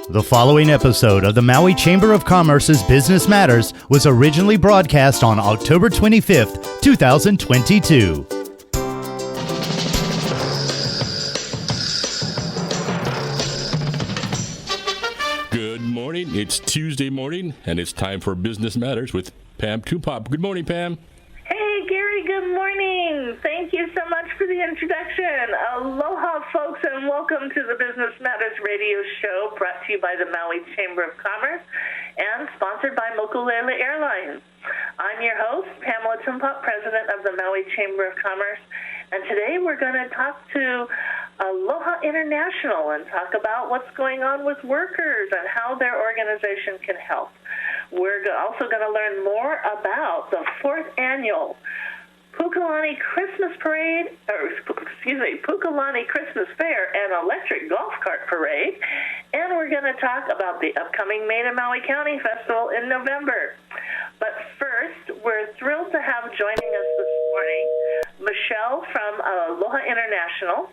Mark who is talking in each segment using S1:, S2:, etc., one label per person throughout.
S1: The following episode of the Maui Chamber of Commerce's Business Matters was originally broadcast on October 25th, 2022.
S2: Good morning. It's Tuesday morning, and it's time for Business Matters with Pam Tupop. Good morning, Pam.
S3: Hey, Gary. Good morning. Thank you so much for the introduction. Aloha, folks, and welcome to the Business Matters radio show brought to you by the Maui Chamber of Commerce and sponsored by Mokulele Airlines. I'm your host, Pamela Tupop, president of the Maui Chamber of Commerce, and today we're going to talk to Aloha International and talk about what's going on with workers and how their organization can help. We're also going to learn more about the fourth annual Pukalani Christmas Parade, Pukalani Christmas Fair and Electric Golf Cart Parade, and we're going to talk about the upcoming Made in Maui County Festival in November. But first, we're thrilled to have joining us this morning Michele from Aloha International.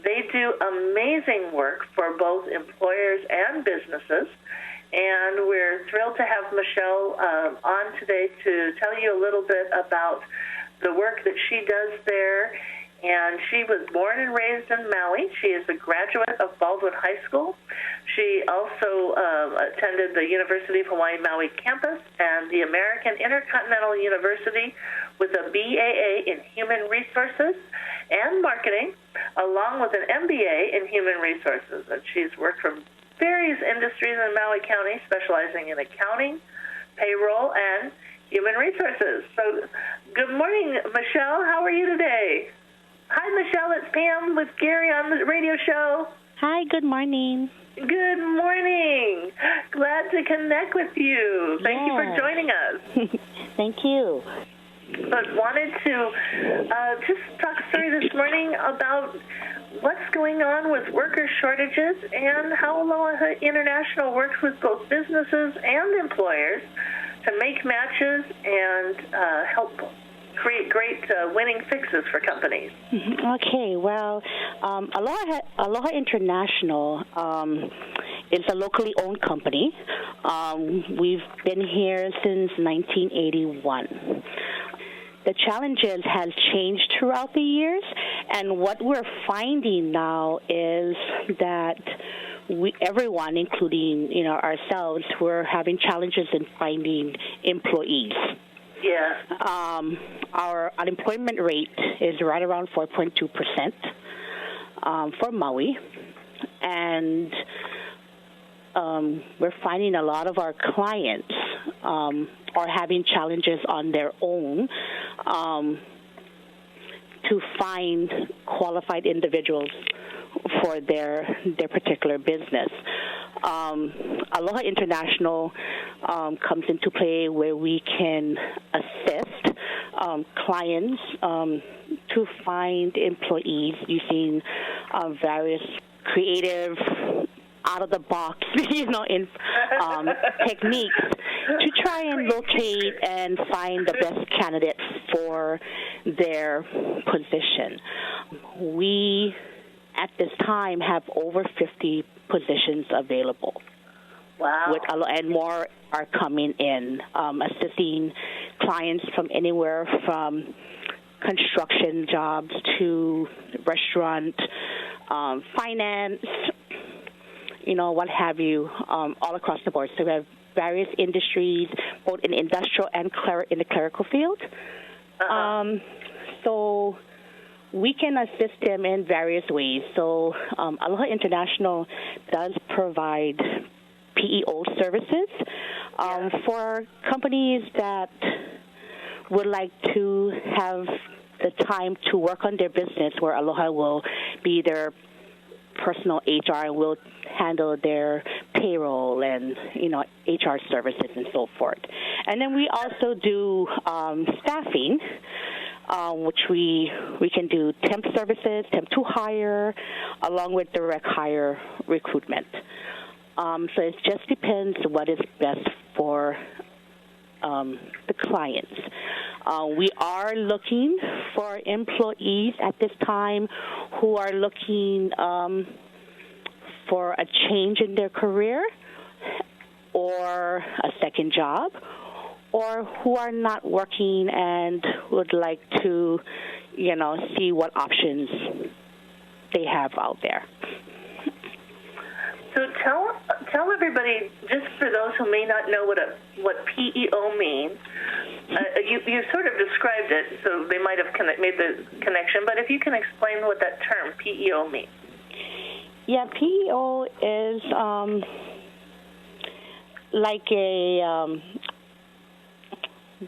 S3: They do amazing work for both employers and businesses, and we're thrilled to have Michele on today to tell you a little bit about the work that she does there. And she was born and raised in Maui. She is a graduate of Baldwin High School. She also attended the University of Hawaii Maui campus and the American Intercontinental University with a BAA in Human Resources and Marketing, along with an MBA in Human Resources. And she's worked from various industries in Maui County, specializing in accounting, payroll, and human resources. So good morning, Michele. How are you today? Hi, Michele. It's Pam with Gary on the radio show.
S4: Hi, good morning.
S3: Good morning. Glad to connect with you. Thank you for joining us.
S4: Thank you.
S3: But wanted to just talk this morning about what's going on with worker shortages and how Aloha International works with both businesses and employers to make matches and help create great winning fixes for companies.
S4: Okay, well, Aloha International is a locally owned company. We've been here since 1981. The challenges has changed throughout the years, and what we're finding now is that everyone, including ourselves, we're having challenges in finding employees.
S3: Yeah.
S4: Our unemployment rate is right around 4.2% for Maui, and we're finding a lot of our clients are having challenges on their own to find qualified individuals for their particular business. Aloha International comes into play where we can assist clients to find employees using various creative, out-of-the-box, techniques to try and locate and find the best candidates for their position. We, at this time, have over 50 positions available.
S3: Wow.
S4: And more are coming in, assisting clients from anywhere from construction jobs to restaurant, finance, what have you, all across the board. So we have various industries, both in industrial and in the clerical field. So we can assist them in various ways. So Aloha International does provide PEO services for companies that would like to have the time to work on their business, where Aloha will be their personal HR and will handle their payroll and HR services and so forth. And then we also do staffing, which we can do temp services, temp to hire, along with direct hire recruitment. So it just depends what is best for the clients. We are looking for employees at this time who are looking for a change in their career or a second job, or who are not working and would like to, see what options they have out there.
S3: So tell everybody, just for those who may not know what PEO means. You sort of described it, so they might have made the connection. But if you can explain what that term PEO means.
S4: Yeah, PEO is like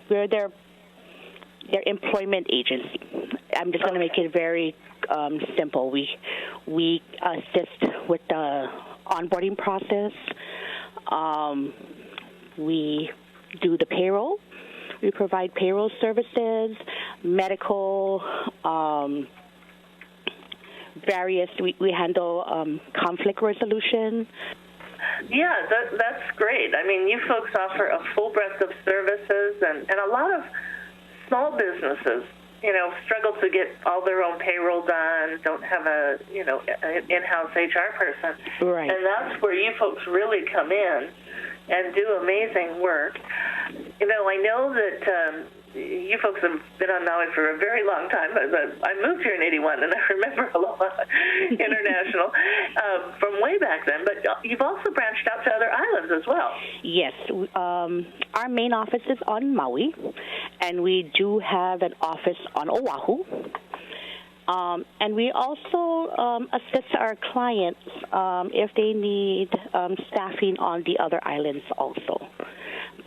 S4: we're their employment agency. I'm just going to make it very simple. We assist with the onboarding process. We do the payroll. We provide payroll services, medical, various. We handle conflict resolution.
S3: Yeah, that's great. I mean, you folks offer a full breadth of services, and a lot of small businesses, struggle to get all their own payroll done, don't have an in-house HR person.
S4: Right.
S3: And that's where you folks really come in and do amazing work. I know that you folks have been on Maui for a very long time. I moved here in '81, and I remember Aloha International from way back then. But you've also branched out to other islands as well.
S4: Yes. Our main office is on Maui, and we do have an office on Oahu. And we also assist our clients if they need staffing on the other islands also.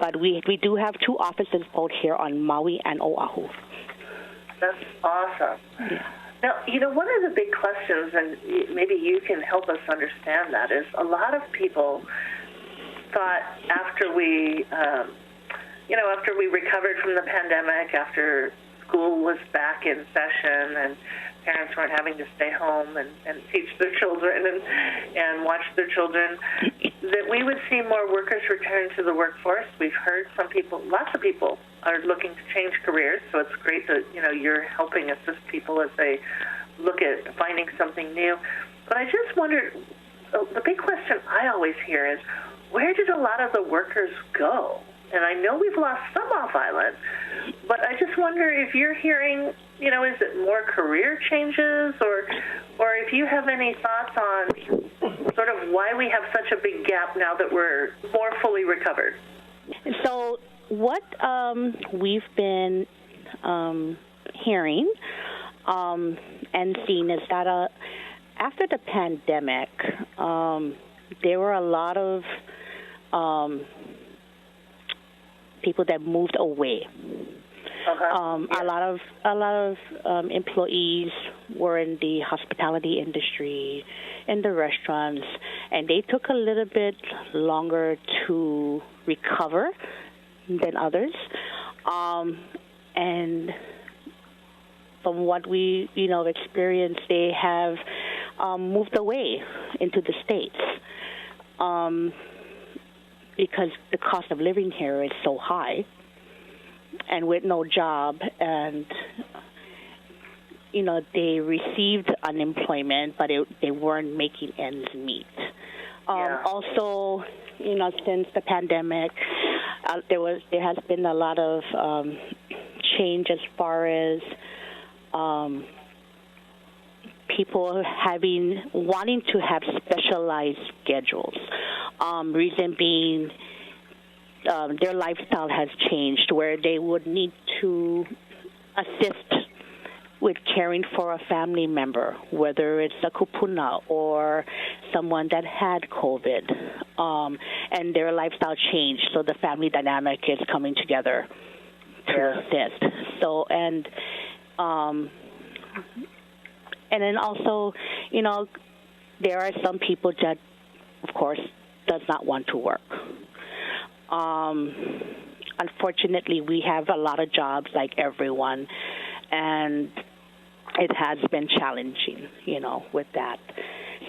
S4: But we do have two offices both here on Maui and Oahu.
S3: That's awesome. Yeah. Now, one of the big questions, and maybe you can help us understand that, is a lot of people thought after we recovered from the pandemic, after school was back in session and parents weren't having to stay home and teach their children and watch their children, that we would see more workers return to the workforce. We've heard lots of people are looking to change careers, so it's great that, you're helping assist people as they look at finding something new. But I just wondered, the big question I always hear is, where did a lot of the workers go? And I know we've lost some off-island, but I just wonder if you're hearing, is it more career changes, or if you have any thoughts on sort of why we have such a big gap now that we're more fully recovered?
S4: So what we've been hearing and seeing is that after the pandemic, there were a lot of people that moved away.
S3: Uh-huh.
S4: A lot of employees were in the hospitality industry, in the restaurants, and they took a little bit longer to recover than others. And from what we experienced, they have moved away into the States. Because the cost of living here is so high, and with no job, and they received unemployment, but they weren't making ends meet. Also, since the pandemic, there has been a lot of change as far as people wanting to have specialized schedules. Reason being, their lifestyle has changed, where they would need to assist with caring for a family member, whether it's a kupuna or someone that had COVID, and their lifestyle changed, so the family dynamic is coming together to assist. So, and then also, there are some people that, of course, does not want to work. Unfortunately, we have a lot of jobs like everyone, and it has been challenging, with that.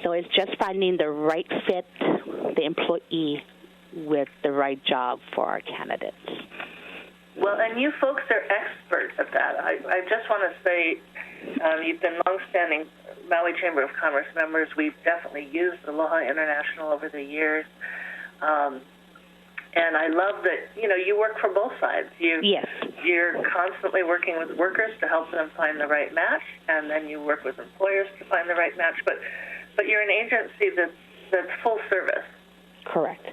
S4: So it's just finding the right fit, the employee with the right job for our candidates.
S3: Well, and you folks are experts at that. I just want to say you've been longstanding Maui Chamber of Commerce members, we've definitely used Aloha International over the years. And I love that, you work for both sides.
S4: Yes.
S3: You're constantly working with workers to help them find the right match, and then you work with employers to find the right match. But you're an agency that's full service.
S4: Correct.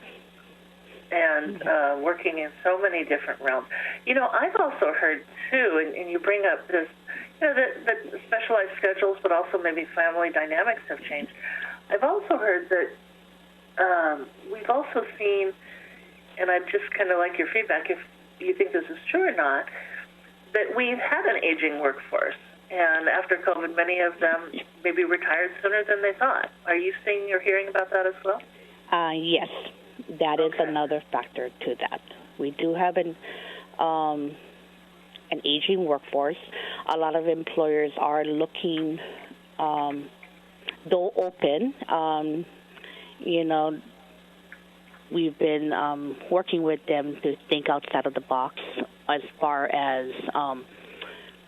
S3: And working in so many different realms. I've also heard, too, and you bring up this, that specialized schedules, but also maybe family dynamics have changed. I've also heard that we've also seen, and I'd just kind of like your feedback if you think this is true or not, that we've had an aging workforce. And after COVID, many of them maybe retired sooner than they thought. Are you seeing or hearing about that as well?
S4: Yes, that is another factor to that. We do have an aging workforce. A lot of employers are looking, though open, we've been working with them to think outside of the box as far as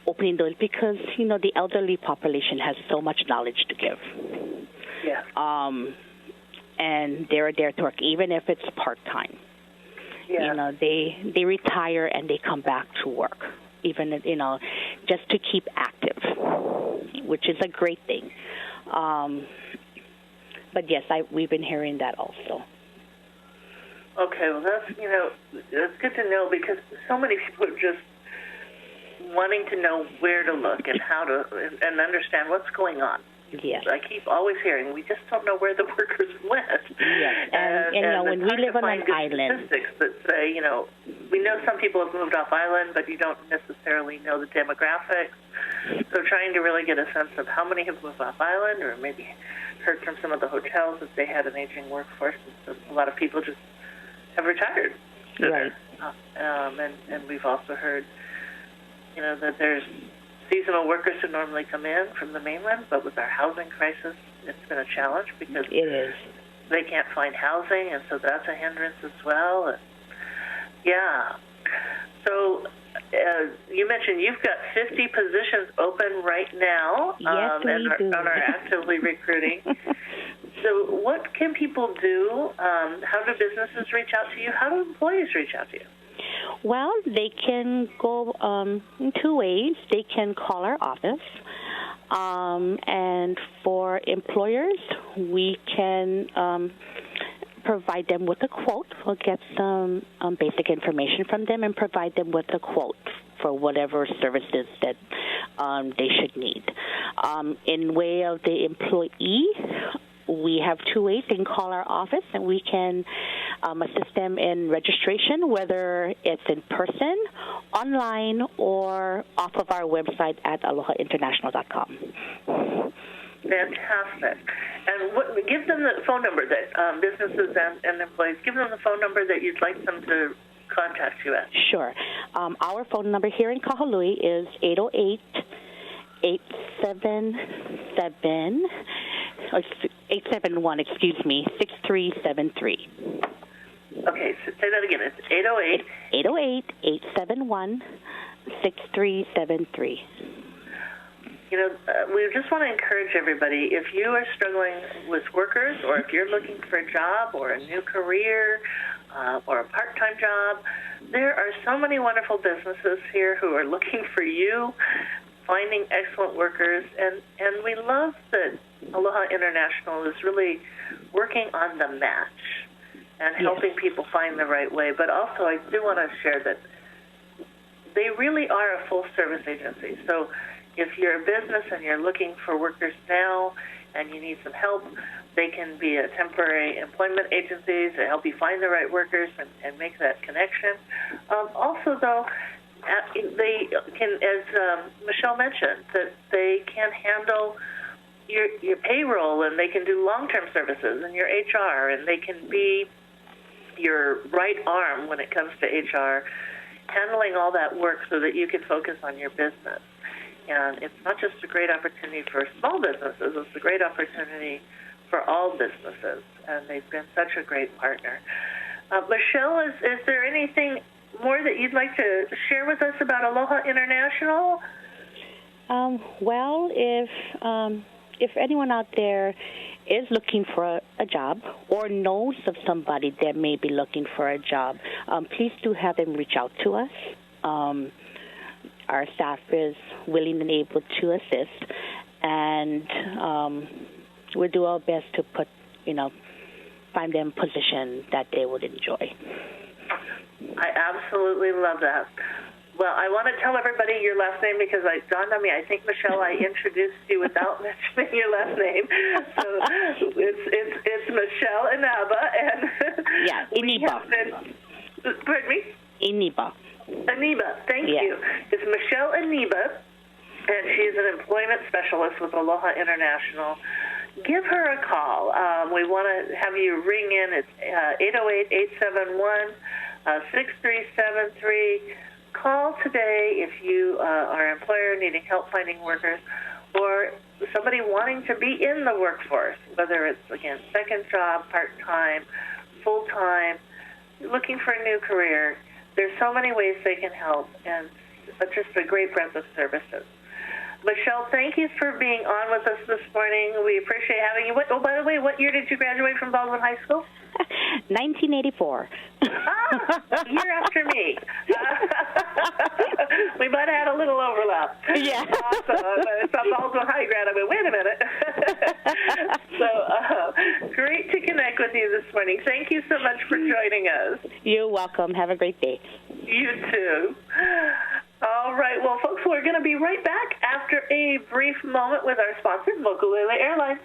S4: opening doors because, the elderly population has so much knowledge to give.
S3: Yeah.
S4: And they're there to work, even if it's part-time.
S3: Yeah.
S4: They retire and they come back to work, even, just to keep active, which is a great thing. But, yes, we've been hearing that also.
S3: Okay, well, that's good to know because so many people are just wanting to know where to look and how to and understand what's going on.
S4: Yes.
S3: I keep always hearing we just don't know where the workers went.
S4: Yes, and when we live on an island,
S3: statistics that say we know some people have moved off island, but you don't necessarily know the demographics. So trying to really get a sense of how many have moved off island, or maybe heard from some of the hotels that they had an aging workforce. So a lot of people just have retired.
S4: Right.
S3: And we've also heard, that there's seasonal workers who normally come in from the mainland, but with our housing crisis, it's been a challenge because
S4: it is.
S3: They can't find housing, and so that's a hindrance as well. And, yeah. So you mentioned you've got 50 positions open right now.
S4: Yes, we do.
S3: And are actively recruiting. So what can people do? How do businesses reach out to you? How do employees reach out to you?
S4: Well, they can go in two ways. They can call our office. And for employers, we can provide them with a quote. We'll get some basic information from them and provide them with a quote for whatever services that they should need. In way of the employee, we have two ways. They can call our office, and we can assist them in registration, whether it's in person, online, or off of our website at alohainternational.com.
S3: Fantastic. And give them the phone number that businesses and employees, give them the phone number that you'd like them to contact you at.
S4: Sure. Our phone number here in Kahului is 871, 6373.
S3: Okay, so say that again. It's 808.
S4: 808-871-6373.
S3: We just want to encourage everybody, if you are struggling with workers or if you're looking for a job or a new career or a part-time job, there are so many wonderful businesses here who are looking for you, finding excellent workers, and we love that Aloha International is really working on the match and helping people find the right way. But also I do want to share that they really are a full-service agency. So if you're a business and you're looking for workers now and you need some help, they can be a temporary employment agency to help you find the right workers and make that connection. Also, though, they can, as Michele mentioned, that they can handle your payroll, and they can do long-term services and your HR, and they can be your right arm when it comes to HR, handling all that work so that you can focus on your business. And it's not just a great opportunity for small businesses, it's a great opportunity for all businesses, and they've been such a great partner. Michele, is there anything more that you'd like to share with us about Aloha International?
S4: Well, if if anyone out there is looking for a job or knows of somebody that may be looking for a job, please do have them reach out to us. Our staff is willing and able to assist, and we'll do our best to find them a position that they would enjoy.
S3: I absolutely love that. Well, I want to tell everybody your last name because it dawned on me. I think, Michele, I introduced you without mentioning your last name. So it's Michele Iniba, and
S4: Iniba.
S3: Pardon me?
S4: Iniba.
S3: Thank you. It's Michele Iniba, and she's an employment specialist with Aloha International. Give her a call. We want to have you ring in. It's 808-871-6373. Call today if you are an employer needing help finding workers or somebody wanting to be in the workforce, whether it's, again, second job, part-time, full-time, looking for a new career. There's so many ways they can help, and just a great breadth of services. Michele, thank you for being on with us this morning. We appreciate having you. Oh, by the way, what year did you graduate from Baldwin High School?
S4: 1984.
S3: Year after me. We might have had a little overlap.
S4: Yeah.
S3: Awesome. It's a Baldwin High grad. I mean, wait a minute. So great to connect with you this morning. Thank you so much for joining us.
S4: You're welcome. Have a great day.
S3: You too. All right. Well, folks, we're going to be right back after a brief moment with our sponsor, Mokulele Airlines.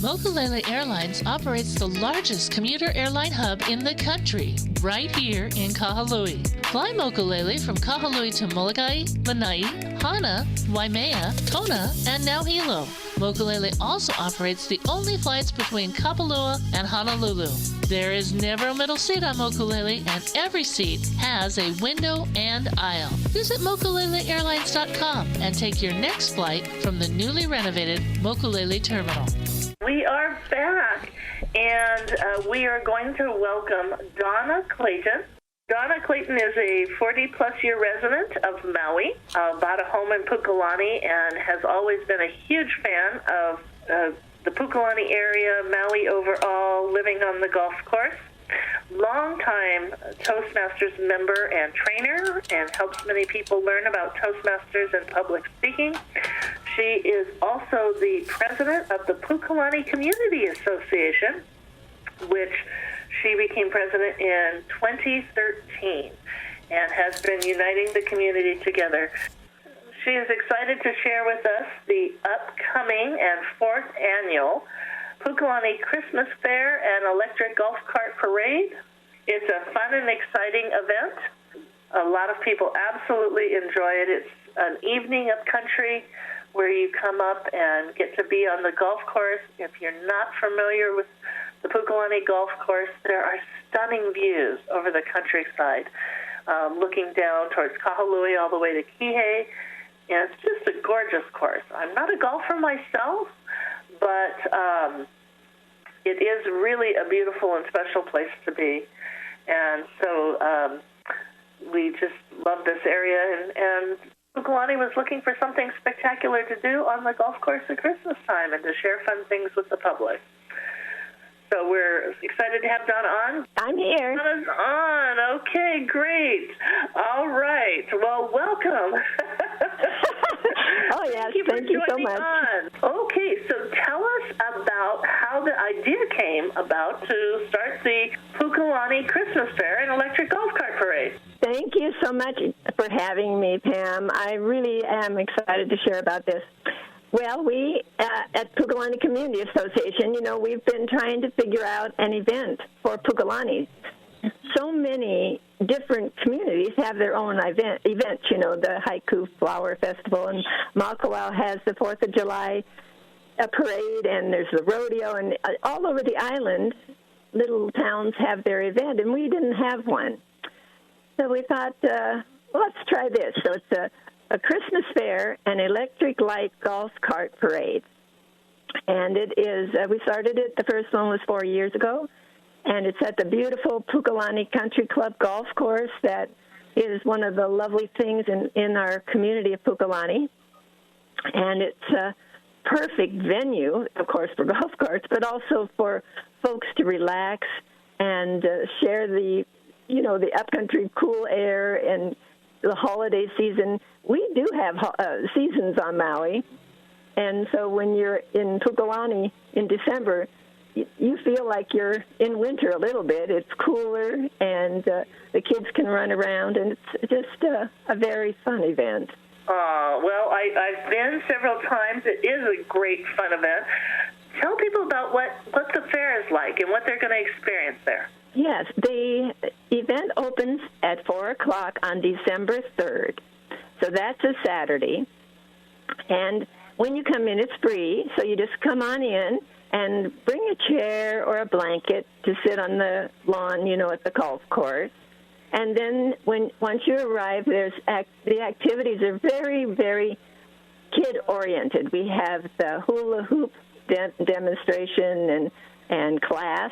S5: Mokulele Airlines operates the largest commuter airline hub in the country, right here in Kahului. Fly Mokulele from Kahului to Molokai, Lanai, Hana, Waimea, Kona, and now Hilo. Mokulele also operates the only flights between Kapalua and Honolulu. There is never a middle seat on Mokulele, and every seat has a window and aisle. Visit mokuleleairlines.com and take your next flight from the newly renovated Mokulele Terminal.
S3: We are back, and we are going to welcome Donna Clayton. Donna Clayton is a 40-plus year resident of Maui, bought a home in Pukalani, and has always been a huge fan of the Pukalani area, Maui overall, living on the golf course. Longtime Toastmasters member and trainer, and helps many people learn about Toastmasters and public speaking. She is also the president of the Pukalani Community Association, which she became president in 2013 and has been uniting the community together. She is excited to share with us the upcoming and fourth annual Pukalani Christmas Fair and Electric Golf Cart Parade. It's a fun and exciting event. A lot of people absolutely enjoy it. It's an evening of country where you come up and get to be on the golf course. If you're not familiar with the Pukalani Golf Course, there are stunning views over the countryside, looking down towards Kahului all the way to Kihei. And it's just a gorgeous course. I'm not a golfer myself, but it is really a beautiful and special place to be. And so we just love this area. And Pukalani was looking for something spectacular to do on the golf course at Christmas time and to share fun things with the public. So we're excited to have Donna on.
S6: I'm here.
S3: Donna's on. Okay, great. All right. Well, welcome.
S6: Oh, yes.
S3: Thank you
S6: so much.
S3: On. Okay, so tell us about how the idea came about to start the Pukalani Christmas Fair and Electric Golf Cart Parade.
S6: Thank you so much for having me, Pam. I really am excited to share about this. Well, we at Pukalani Community Association, we've been trying to figure out an event for Pukalani. So many different communities have their own events, the Haiku Flower Festival, and Makawao has the 4th of July parade, and there's the rodeo, and all over the island, little towns have their event, and we didn't have one. So we thought, let's try this. So it's a Christmas fair and electric light golf cart parade. And it is, we started it, the first one was 4 years ago, and it's at the beautiful Pukalani Country Club golf course that is one of the lovely things in our community of Pukalani. And it's perfect venue, of course, for golf carts, but also for folks to relax and share the upcountry cool air and the holiday season. We do have seasons on Maui, and so when you're in Pukalani in December, you feel like you're in winter a little bit. It's cooler, and the kids can run around, and it's just a very fun event.
S3: Well, I've been several times. It is a great fun event. Tell people about what the fair is like and what they're going to experience there.
S6: Yes, the event opens at 4 o'clock on December 3rd. So that's a Saturday. And when you come in, it's free. So you just come on in and bring a chair or a blanket to sit on the lawn, at the golf course. And then once you arrive, the activities are very, very kid-oriented. We have the hula hoop demonstration and class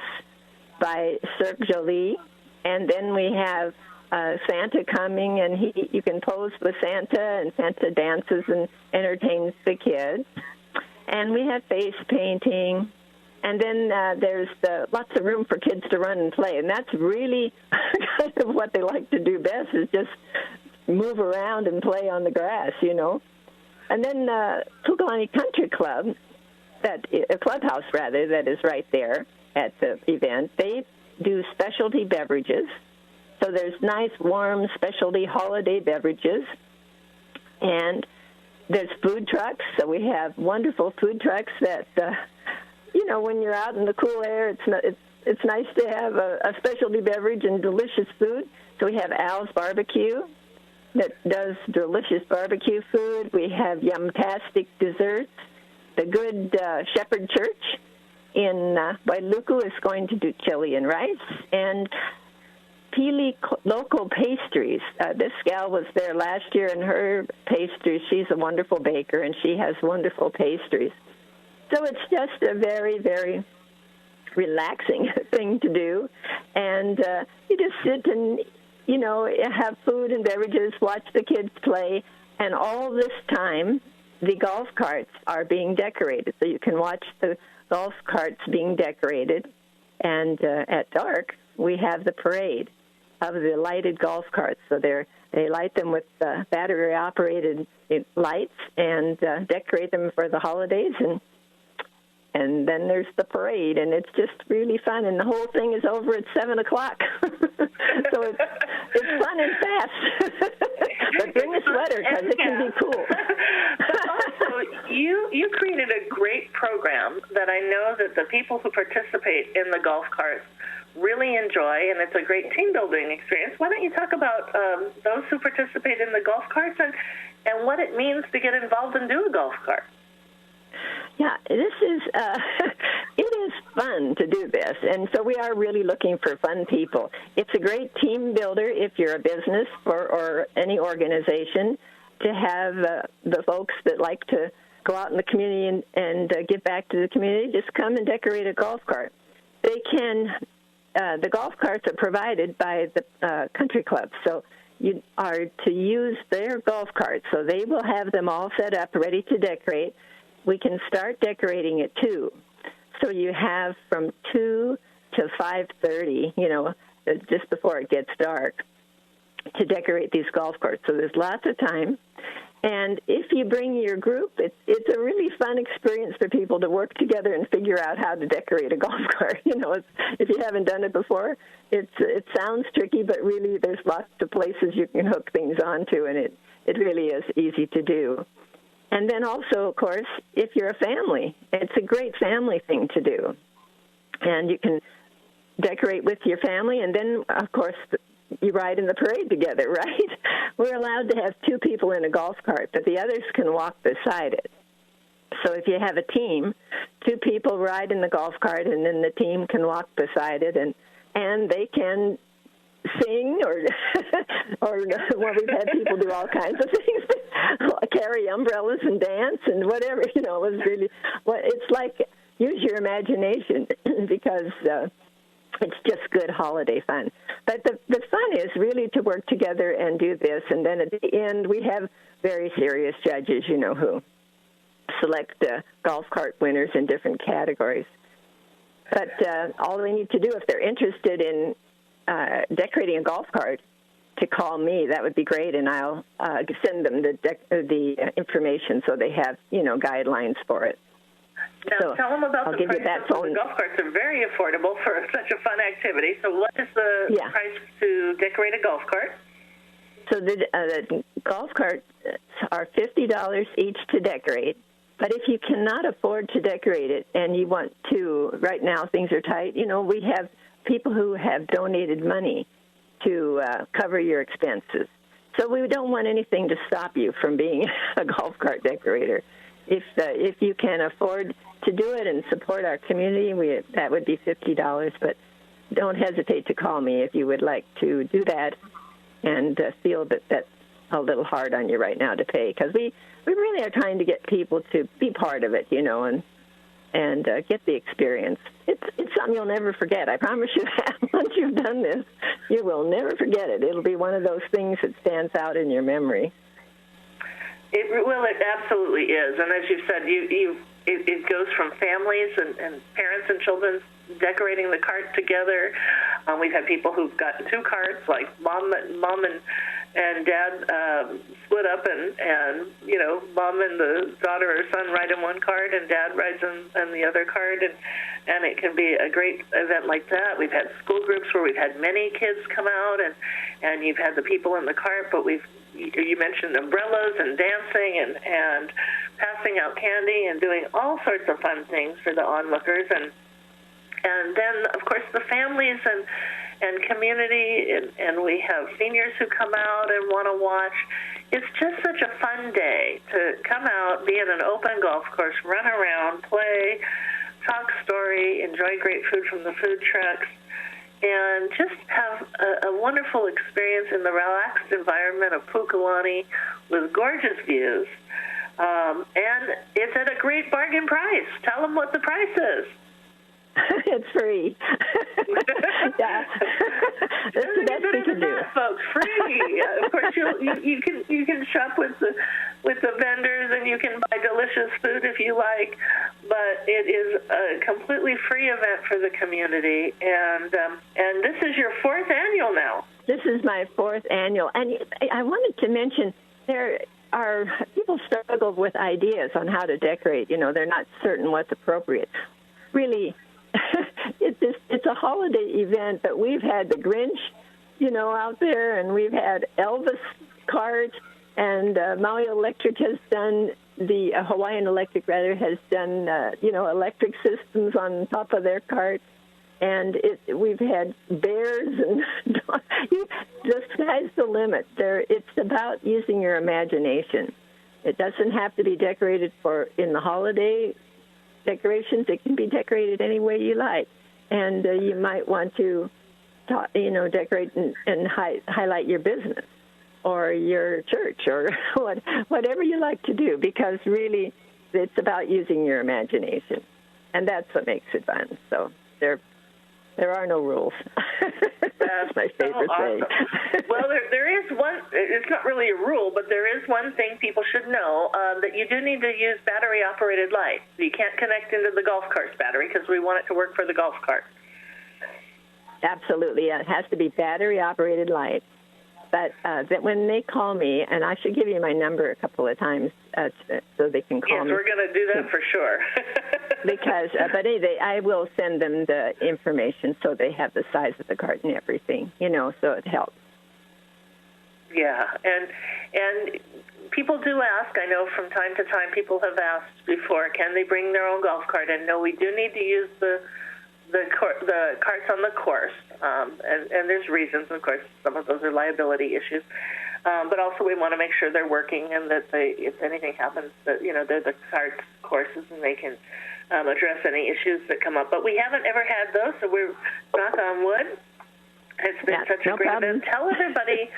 S6: by Cirque Jolie, and then we have Santa coming, and you can pose with Santa, and Santa dances and entertains the kids. And we have face painting, and then there's lots of room for kids to run and play, and that's really kind of what they like to do best, is just move around and play on the grass, And then Pukalani Country Club, a clubhouse rather, that is right there at the event, they do specialty beverages. So there's nice, warm, specialty holiday beverages. And there's food trucks. So we have wonderful food trucks that, when you're out in the cool air, it's nice to have a specialty beverage and delicious food. So we have Al's Barbecue that does delicious barbecue food. We have yum-tastic desserts. The Good Shepherd Church in Wailuku is going to do chili and rice. And Pili Local Pastries. This gal was there last year, and her pastries, she's a wonderful baker, and she has wonderful pastries. So it's just a very, very relaxing thing to do. And you just sit and, have food and beverages, watch the kids play, and all this time the golf carts are being decorated. So you can watch the golf carts being decorated. And at dark, we have the parade of the lighted golf carts. So they light them with battery-operated lights and decorate them for the holidays. And then there's the parade, and it's just really fun. And the whole thing is over at 7 o'clock. So it's fun and fast. But bring a sweater, because it can be cool.
S3: But also, you created a great program that I know that the people who participate in the golf carts really enjoy, and it's a great team-building experience. Why don't you talk about those who participate in the golf carts and what it means to get involved and do a golf cart?
S6: Yeah, this is, it is fun to do this, and so we are really looking for fun people. It's a great team builder if you're a business or any organization, to have the folks that like to go out in the community and give back to the community, just come and decorate a golf cart. They can, the golf carts are provided by the country club, so you are to use their golf carts, so they will have them all set up, ready to decorate. We can start decorating at 2. So you have from 2 to 5:30, just before it gets dark, to decorate these golf carts. So there's lots of time. And if you bring your group, it's a really fun experience for people to work together and figure out how to decorate a golf cart. If you haven't done it before, it sounds tricky, but really there's lots of places you can hook things onto, and it really is easy to do. And then also, of course, if you're a family, it's a great family thing to do. And you can decorate with your family, and then, of course, you ride in the parade together, right? We're allowed to have 2 people in a golf cart, but the others can walk beside it. So if you have a team, 2 people ride in the golf cart, and then the team can walk beside it, and they can sing or we've had people do all kinds of things, carry umbrellas and dance and whatever, it was really, it's like, use your imagination, because it's just good holiday fun. But the fun is really to work together and do this, and then at the end we have very serious judges, who. select golf cart winners in different categories. But all they need to do, if they're interested in decorating a golf cart, to call me. That would be great, and I'll send them the information so they have, guidelines for it.
S3: Now,
S6: so
S3: tell them about
S6: I'll
S3: the
S6: give
S3: price.
S6: You that
S3: the
S6: phone.
S3: golf carts are very affordable for such a fun activity. So what is the price to decorate a golf cart?
S6: So the golf carts are $50 each to decorate. But if you cannot afford to decorate it and you want to, right now things are tight, we have people who have donated money to cover your expenses. So we don't want anything to stop you from being a golf cart decorator. If you can afford to do it and support our community, that would be $50. But don't hesitate to call me if you would like to do that and feel that that's a little hard on you right now to pay, because we really are trying to get people to be part of it, and get the experience. It's something you'll never forget. I promise you that. Once you've done this, you will never forget it. It'll be one of those things that stands out in your memory.
S3: It absolutely is. And as you said, it goes from families and parents and children decorating the cart together. We've had people who've gotten two carts, like mom and dad split up, and mom and the daughter or son ride in one cart, and dad rides in the other cart, and it can be a great event like that. We've had school groups where we've had many kids come out, and you've had the people in the cart, but you mentioned umbrellas and dancing and passing out candy and doing all sorts of fun things for the onlookers, and then of course the families and community, and we have seniors who come out and want to watch. It's just such a fun day to come out, be in an open golf course, run around, play, talk story, enjoy great food from the food trucks, and just have a wonderful experience in the relaxed environment of Pukalani with gorgeous views. And it's at a great bargain price. Tell them what the price is.
S6: It's free. Yeah, that's the best we can do,
S3: folks. Free. Of course, you can shop with the vendors, and you can buy delicious food if you like. But it is a completely free event for the community, and this is your fourth annual now.
S6: This is my fourth annual, and I wanted to mention there are people struggle with ideas on how to decorate. They're not certain what's appropriate. Really. It's a holiday event, but we've had the Grinch, out there, and we've had Elvis cart, and Maui Electric has done, Hawaiian Electric rather, has done, electric systems on top of their cart, and we've had bears, and the sky's the limit. It's about using your imagination. It doesn't have to be decorated in the holiday decorations. It can be decorated any way you like, and you might want to, decorate and highlight your business or your church or whatever you like to do, because really it's about using your imagination, and that's what makes it fun. So there are no rules. That's my favorite thing.
S3: Well, there is one. It's not really a rule, but there is one thing people should know, that you do need to use battery-operated lights. You can't connect into the golf cart's battery because we want it to work for the golf cart.
S6: Absolutely. It has to be battery-operated lights. But that when they call me, and I should give you my number a couple of times so they can call me.
S3: Yes, we're going to do that for sure.
S6: Because, but anyway, I will send them the information so they have the size of the cart and everything, so it helps.
S3: Yeah, and people do ask. I know from time to time people have asked before, can they bring their own golf cart? And no, we do need to use the carts on the course, and there's reasons. Of course, some of those are liability issues, but also we want to make sure they're working, and that if anything happens, that they're the cart courses and they can address any issues that come up. But we haven't ever had those, so we're knock on wood. It's been such a great event. Tell everybody,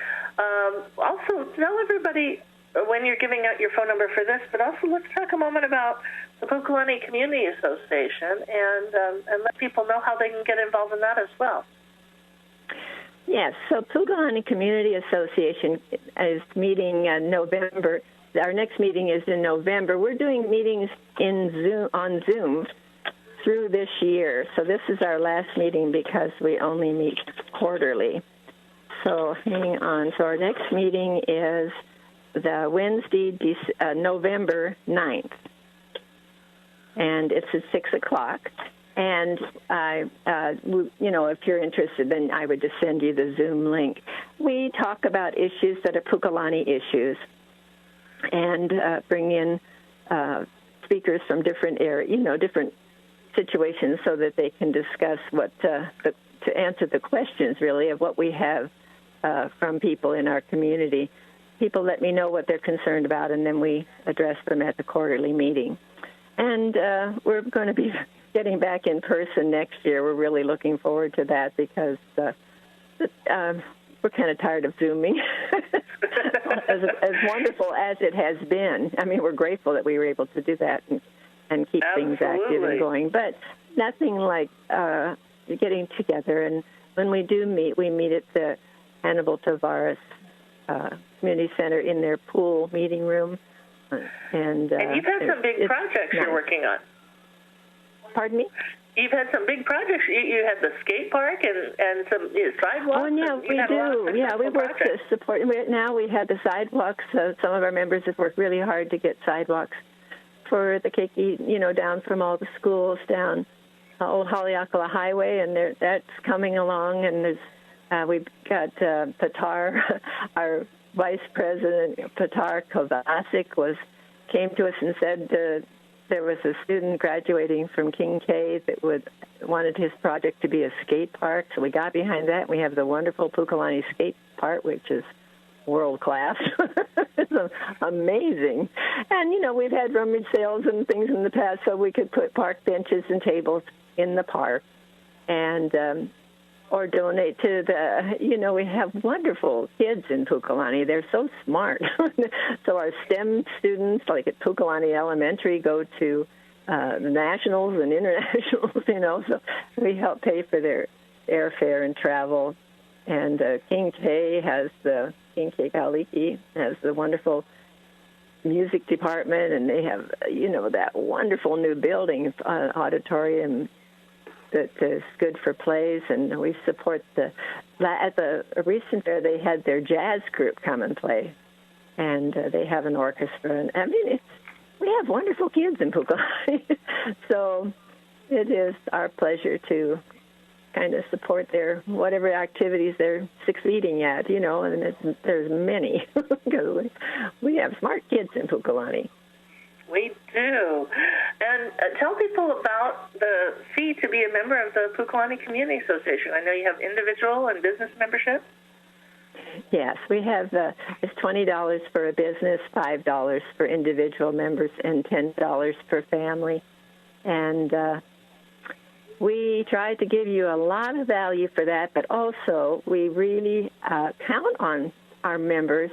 S3: when you're giving out your phone number for this, but also let's talk a moment about the Pukalani Community Association and let people know how they can get involved in that as well. Yes,
S6: so Pukalani Community Association is meeting November our next meeting is in November. We're doing meetings on Zoom through this year. So this is our last meeting because we only meet quarterly. So hang on. So our next meeting is the Wednesday, November 9th. And it's at 6 o'clock. And, if you're interested, then I would just send you the Zoom link. We talk about issues that are Pukalani issues and bring in speakers from different different situations so that they can discuss to answer the questions, really, of what we have from people in our community. People let me know what they're concerned about, and then we address them at the quarterly meeting. And we're going to be getting back in person next year. We're really looking forward to that because we're kind of tired of Zooming, as wonderful as it has been. I mean, we're grateful that we were able to do that and keep things active and going. But nothing like getting together. And when we do meet, we meet at the Hannibal Tavares Community Center in their pool meeting room. And
S3: you've had some big projects you're working on.
S6: Pardon me?
S3: You've had some big projects. You had the skate park and some sidewalks.
S6: Oh, yeah, we do. Yeah, we work to support. Now we have the sidewalks. Some of our members have worked really hard to get sidewalks for the Keiki, down from all the schools down Old Haleakala Highway, and that's coming along. And we've got Patar, our Vice President Patar Kovacic came to us and said there was a student graduating from King K that wanted his project to be a skate park. So we got behind that. We have the wonderful Pukalani skate park, which is world class. It's amazing. And, we've had rummage sales and things in the past so we could put park benches and tables in the park and or donate to we have wonderful kids in Pukalani. They're so smart. So our STEM students, like at Pukalani Elementary, go to the nationals and internationals, so we help pay for their airfare and travel. And King K Kaliki has the wonderful music department, and they have, that wonderful new building, auditorium, that is good for plays, and we support at the recent fair they had their jazz group come and play, and they have an orchestra. And I mean, we have wonderful kids in Pukalani, so it is our pleasure to kind of support their whatever activities they're succeeding at, and there's many because we have smart kids in Pukalani.
S3: We do. And tell people about the fee to be a member of the Pukalani Community Association. I know you have individual and business membership.
S6: Yes, we have, it's $20 for a business, $5 for individual members, and $10 for family. And we try to give you a lot of value for that, but also we really count on our members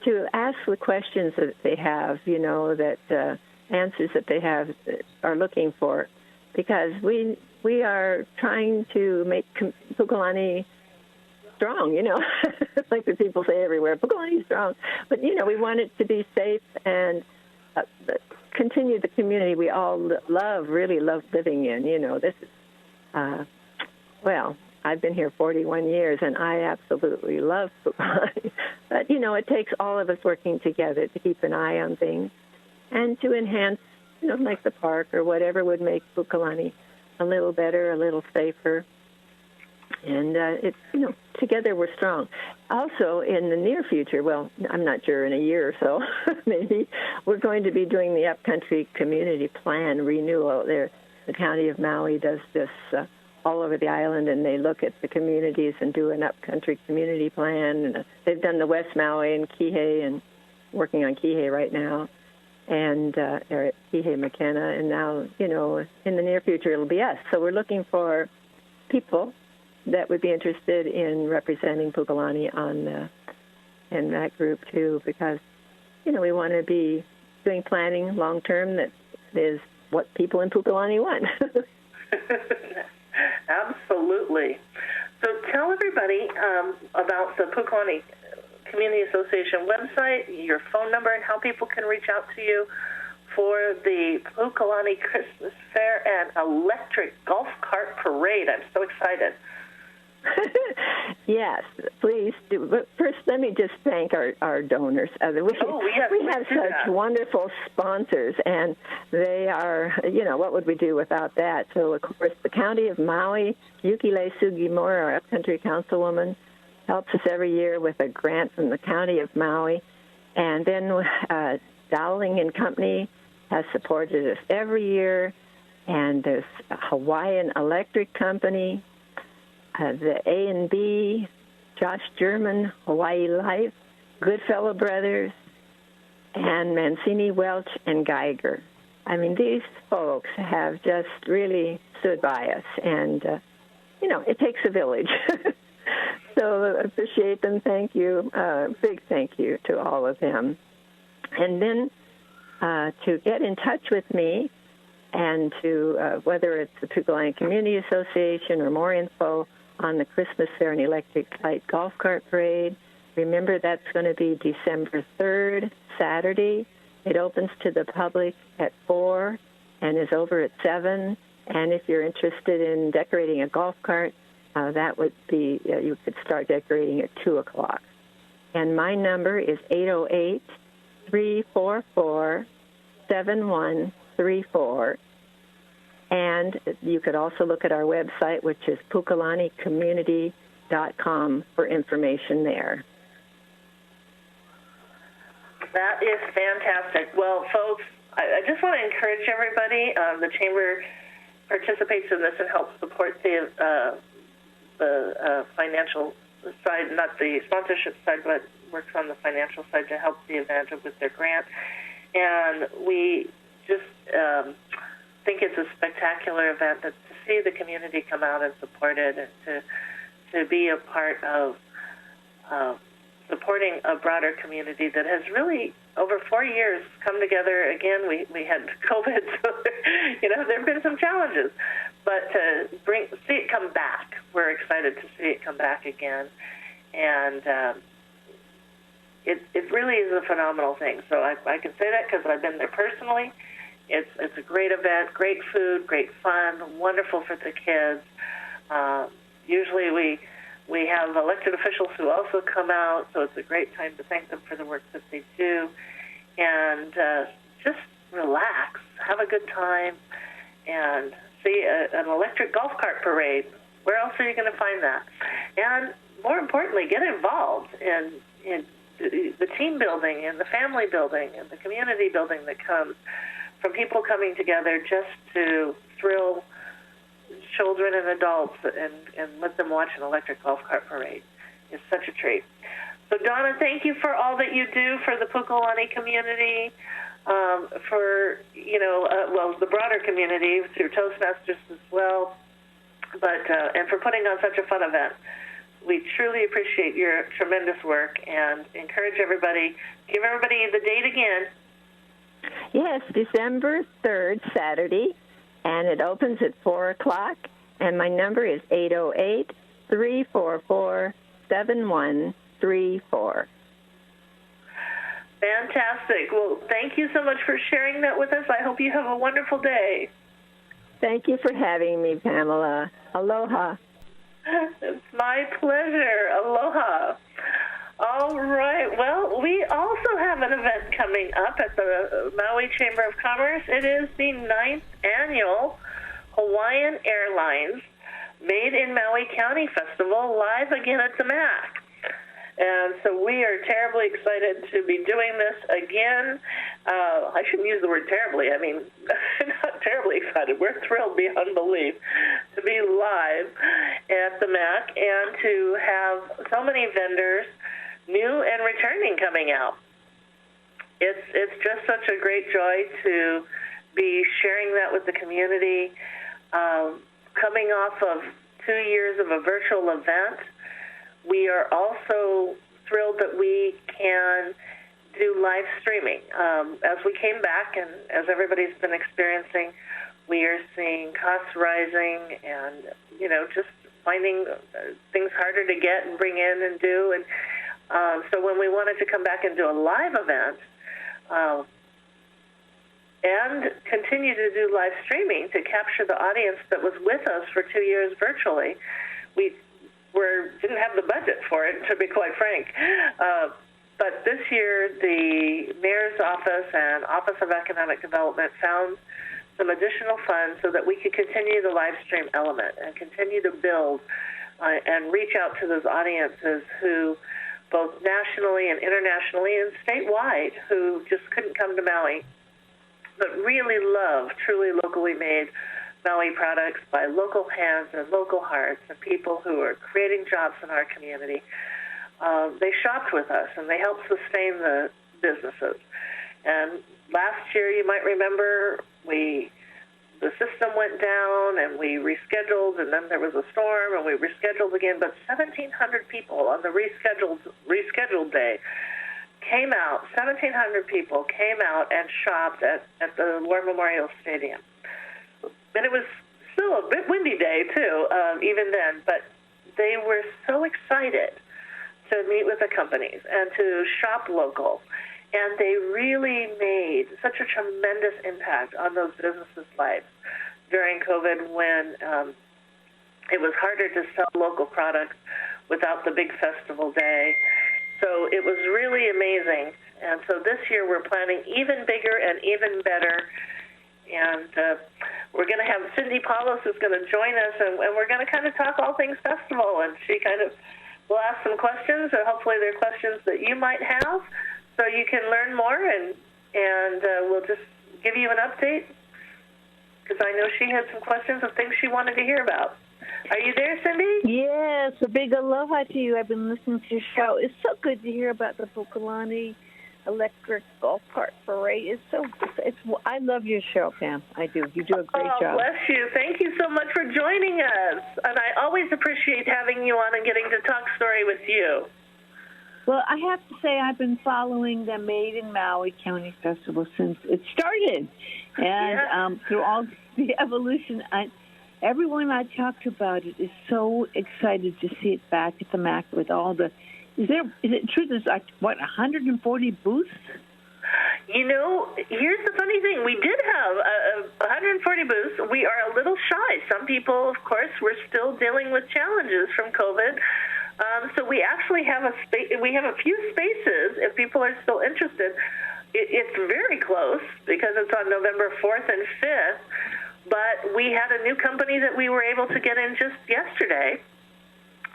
S6: to ask the questions that they have, that answers that they are looking for, because we are trying to make Pukalani strong, like the people say everywhere, Pukalani strong. But, we want it to be safe and continue the community we all really love living in. This is, I've been here 41 years, and I absolutely love Pukalani. But, it takes all of us working together to keep an eye on things and to enhance, like the park or whatever would make Pukalani a little better, a little safer. And it's, together we're strong. Also, in the near future, well, I'm not sure, in a year or so, maybe, we're going to be doing the Upcountry Community Plan renewal. The county of Maui does this all over the island, and they look at the communities and do an upcountry community plan. And they've done the West Maui and Kihei, and working on Kihei right now, and they're at Kihei McKenna, and now, in the near future it'll be us. So we're looking for people that would be interested in representing Pukalani in that group too, because, we want to be doing planning long-term that is what people in Pukalani want.
S3: Absolutely. So tell everybody about the Pukalani Community Association website, your phone number, and how people can reach out to you for the Pukalani Christmas Fair and electric golf cart parade. I'm so excited.
S6: Yes, please do. But first, let me just thank our donors. We have such wonderful sponsors, and they are, what would we do without that? So, of course, the County of Maui, Yukile Sugimura, our upcountry councilwoman, helps us every year with a grant from the County of Maui. And then Dowling and Company has supported us every year. And there's Hawaiian Electric Company, the A&B, Josh German, Hawaii Life, Goodfellow Brothers, and Mancini, Welch, and Geiger. I mean, these folks have just really stood by us. And, it takes a village. So I appreciate them. Thank you. Big thank you to all of them. And then to get in touch with me and to, whether it's the Pukalani Community Association or more info on the Christmas Fair and Electric Light Golf Cart Parade, remember that's going to be December 3rd, Saturday. It opens to the public at 4 and is over at 7. And if you're interested in decorating a golf cart, that would be, you could start decorating at 2 o'clock. And my number is 808-344-7134. And you could also look at our website, which is pukalaniCommunity.com for information there.
S3: That is fantastic. Well, folks, I just want to encourage everybody. The Chamber participates in this and helps support the financial side, not the sponsorship side, but works on the financial side to help the event with their grant. And we just think it's a spectacular event to see the community come out and support it, and to be a part of supporting a broader community that has really, over 4 years, come together. Again, we had COVID, so there have been some challenges. But to see it come back, we're excited to see it come back again. And it really is a phenomenal thing. So I can say that because I've been there personally. It's a great event, great food, great fun, wonderful for the kids. Usually we have elected officials who also come out, so it's a great time to thank them for the work that they do. And just relax, have a good time, and see an electric golf cart parade. Where else are you going to find that? And more importantly, get involved in the team building and the family building and the community building that comes from people coming together just to thrill children and adults and let them watch an electric golf cart parade. It's such a treat. So, Donna, thank you for all that you do for the Pukalani community, for, the broader community through Toastmasters as well, but and for putting on such a fun event. We truly appreciate your tremendous work and encourage everybody, give everybody the date again.
S6: Yes, December 3rd, Saturday, and it opens at 4 o'clock, and my number is 808-344-7134.
S3: Fantastic. Well, thank you so much for sharing that with us. I hope you have a wonderful day.
S6: Thank you for having me, Pamela. Aloha.
S3: It's my pleasure. Aloha. All right. Well, we also have an event coming up at the Maui Chamber of Commerce. It is the 9th annual Hawaiian Airlines Made in Maui County Festival, live again at the MAC. And so we are terribly excited to be doing this again. I shouldn't use the word terribly. I mean, not terribly excited. We're thrilled beyond belief to be live at the MAC and to have so many vendors, new and returning, coming out. It's just such a great joy to be sharing that with the community. Coming off of 2 years of a virtual event, we are also thrilled that we can do live streaming. As we came back and as everybody's been experiencing, we are seeing costs rising and, just finding things harder to get and bring in and do. And So when we wanted to come back and do a live event and continue to do live streaming to capture the audience that was with us for 2 years virtually, we didn't have the budget for it, to be quite frank. But this year, the Mayor's Office and Office of Economic Development found some additional funds so that we could continue the live stream element and continue to build and reach out to those audiences who, both nationally and internationally and statewide, who just couldn't come to Maui, but really love truly locally made Maui products by local hands and local hearts and people who are creating jobs in our community. They shopped with us, and they helped sustain the businesses. And last year, you might remember, the system went down, and we rescheduled, and then there was a storm, and we rescheduled again. But 1,700 people on the rescheduled day came out. 1,700 people came out and shopped at the War Memorial Stadium. And it was still a bit windy day, too, even then. But they were so excited to meet with the companies and to shop local. And they really made such a tremendous impact on those businesses' lives during COVID when it was harder to sell local products without the big festival day. So it was really amazing. And so this year we're planning even bigger and even better. And we're going to have Cindy Paulos who's going to join us, and we're going to kind of talk all things festival. And she kind of will ask some questions, and hopefully they're questions that you might have, so you can learn more, and we'll just give you an update, because I know she had some questions of things she wanted to hear about. Are you there, Cindy?
S7: Yes, a big aloha to you. I've been listening to your show. It's so good to hear about the Pukalani electric golf cart parade. I love your show, Pam. I do. You do a great job.
S3: Oh, bless you. Thank you so much for joining us. And I always appreciate having you on and getting to talk story with you.
S7: Well, I have to say I've been following the Made in Maui County Festival since it started. And through all the evolution, everyone I talked about it is so excited to see it back at the MAC with all the... Is it true there's 140 booths?
S3: You know, here's the funny thing. We did have 140 booths. We are a little shy. Some people, of course, we're still dealing with challenges from COVID. So we actually have a few spaces if people are still interested. It's very close because it's on November 4th and 5th. But we had a new company that we were able to get in just yesterday.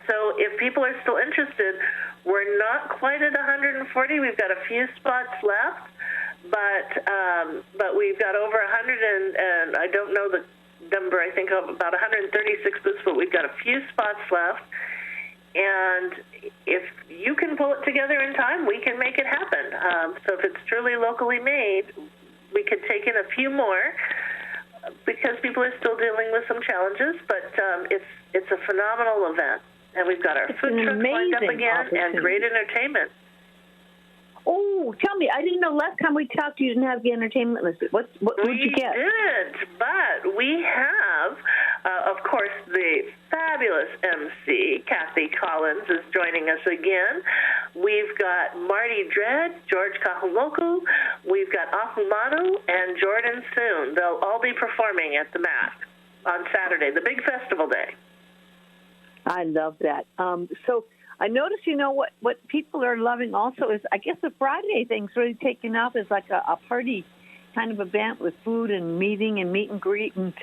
S3: So if people are still interested, we're not quite at 140. We've got a few spots left, but we've got over 100, and I don't know the number. I think of about 136 booths, but we've got a few spots left. And if you can pull it together in time, we can make it happen. So if it's truly locally made, we could take in a few more because people are still dealing with some challenges. But it's a phenomenal event. And we've got our food trucks lined up again and great entertainment.
S7: Oh, tell me, I didn't know last time we talked you didn't have the entertainment listed. What did you get?
S3: We didn't, but we have, of course, the fabulous MC, Kathy Collins, is joining us again. We've got Marty Dredd, George Kahuloku, we've got Ahumanu, and Jordan Soon. They'll all be performing at the MAC on Saturday, the big festival day.
S7: I love that. So I noticed, what people are loving also is, I guess the Friday thing's really taken off as like a party kind of event with food and meeting and meet and greet and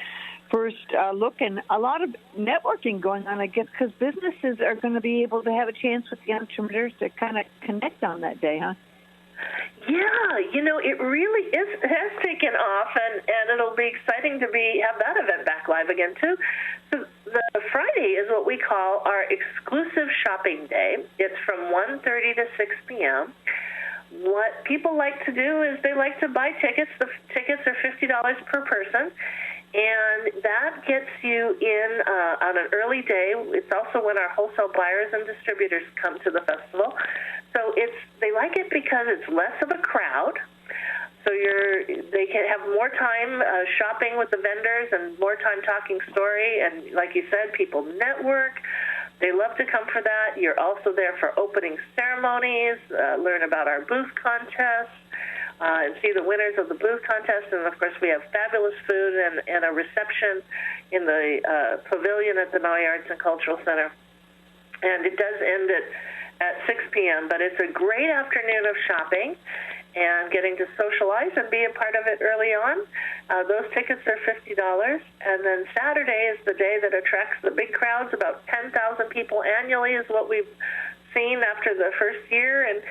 S7: first look and a lot of networking going on, I guess, because businesses are going to be able to have a chance with the entrepreneurs to kind of connect on that day, huh?
S3: Yeah, it really has taken off, and it'll be exciting to have that event back live again, too. So the Friday is what we call our exclusive shopping day. It's from 1:30 to 6 p.m. What people like to do is they like to buy tickets. The tickets are $50 per person, and that gets you in on an early day. It's also when our wholesale buyers and distributors come to the festival. So they like it because it's less of a crowd. So they can have more time shopping with the vendors and more time talking story. And like you said, people network. They love to come for that. You're also there for opening ceremony. ceremonies, learn about our booth contests, and see the winners of the booth contest. And, of course, we have fabulous food and a reception in the pavilion at the Maui Arts and Cultural Center. And it does end at 6 p.m., but it's a great afternoon of shopping and getting to socialize and be a part of it early on. Those tickets are $50. And then Saturday is the day that attracts the big crowds. About 10,000 people annually is what we've seen after the first year. And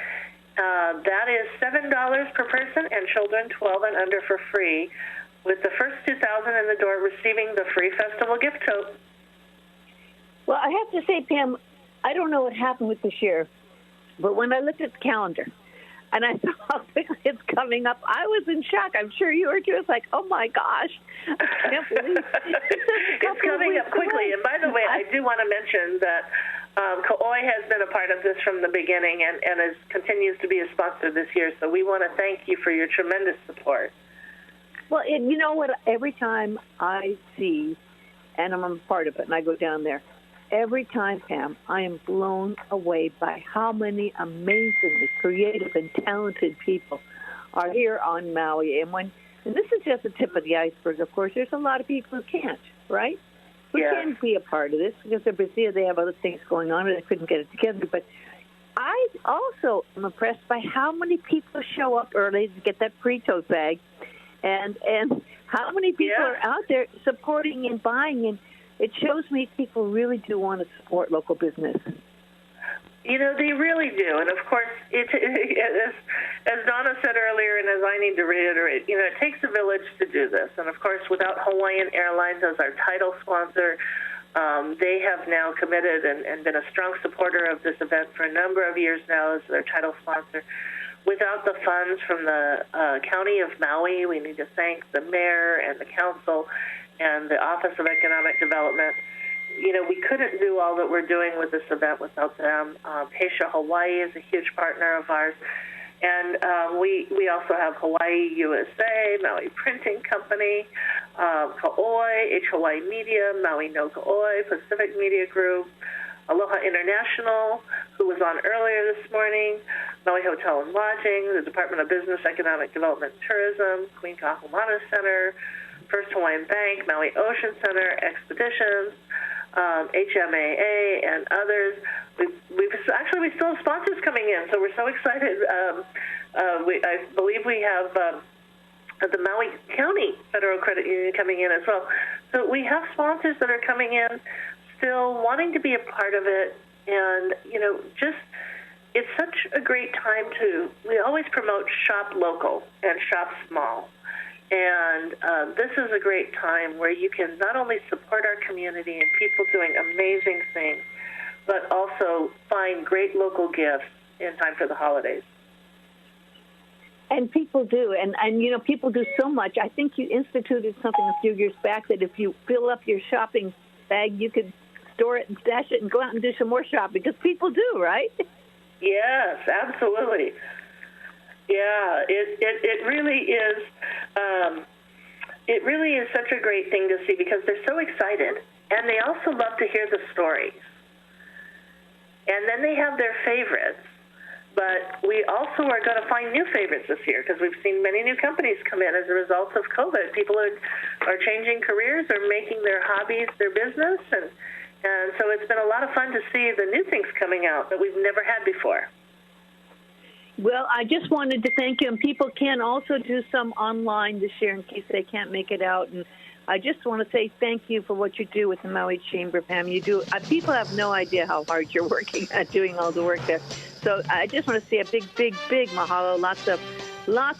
S3: that is $7 per person, and children 12 and under for free, with the first 2,000 in the door receiving the free festival gift tote.
S7: Well, I have to say, Pam, I don't know what happened with this year, but when I looked at the calendar and I saw how quickly it's coming up, I was in shock. I'm sure you were too. It's like, oh, my gosh. I can't believe
S3: it's coming up quickly. And by the way, I do want to mention that KAOI has been a part of this from the beginning and continues to be a sponsor this year. So we want to thank you for your tremendous support.
S7: Well, you know what? Every time I see, and I'm a part of it, and I go down there, every time, Pam, I am blown away by how many amazingly creative and talented people are here on Maui. And this is just the tip of the iceberg, of course. There's a lot of people who can't, right? Who can't be a part of this because they're busy, they have other things going on, and they couldn't get it together. But I also am impressed by how many people show up early to get that free tote bag, and how many people are out there supporting and buying. And it shows me people really do want to support local business.
S3: You know, they really do. And, of course, as Donna said earlier, and as I need to reiterate, you know, it takes a village to do this. And, of course, without Hawaiian Airlines as our title sponsor, they have now committed and been a strong supporter of this event for a number of years now as their title sponsor. Without the funds from the County of Maui, we need to thank the mayor and the council and the Office of Economic Development. You know, we couldn't do all that we're doing with this event without them. Heisha Hawaii is a huge partner of ours. And we also have Hawaii USA, Maui Printing Company, KAOI, H Hawaii Media, Maui No KAOI, Pacific Media Group, Aloha International, who was on earlier this morning, Maui Hotel and Lodging, the Department of Business, Economic Development and Tourism, Queen Kahumanu Center, First Hawaiian Bank, Maui Ocean Center, Expeditions, HMAA, and others. We still have sponsors coming in, so we're so excited. I believe we have the Maui County Federal Credit Union coming in as well. So we have sponsors that are coming in, still wanting to be a part of it, and it's such a great time we always promote shop local and shop small. And this is a great time where you can not only support our community and people doing amazing things, but also find great local gifts in time for the holidays.
S7: And people do. And people do so much. I think you instituted something a few years back that if you fill up your shopping bag, you could store it and stash it and go out and do some more shopping, because people do, right?
S3: Yes, absolutely. Yeah, it really is. It really is such a great thing to see, because they're so excited, and they also love to hear the stories. And then they have their favorites, but we also are going to find new favorites this year, because we've seen many new companies come in as a result of COVID. People are changing careers or making their hobbies their business, and so it's been a lot of fun to see the new things coming out that we've never had before.
S7: Well, I just wanted to thank you, and people can also do some online this year in case they can't make it out. And I just want to say thank you for what you do with the Maui Chamber, Pam. You do. People have no idea how hard you're working at doing all the work there. So I just want to say a big, big, big mahalo. Lots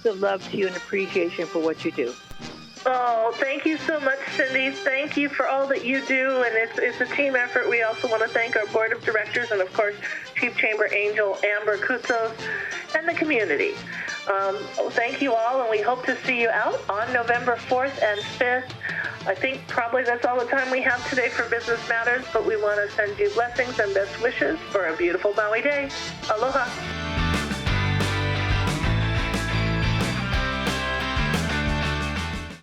S7: of love to you and appreciation for what you do.
S3: Oh, thank you so much, Cindy. Thank you for all that you do, and it's a team effort. We also want to thank our board of directors and, of course, Chief Chamber Angel Amber Kutsos and the community. Thank you all, and we hope to see you out on November 4th and 5th. I think probably that's all the time we have today for Business Matters, but we want to send you blessings and best wishes for a beautiful Maui day. Aloha.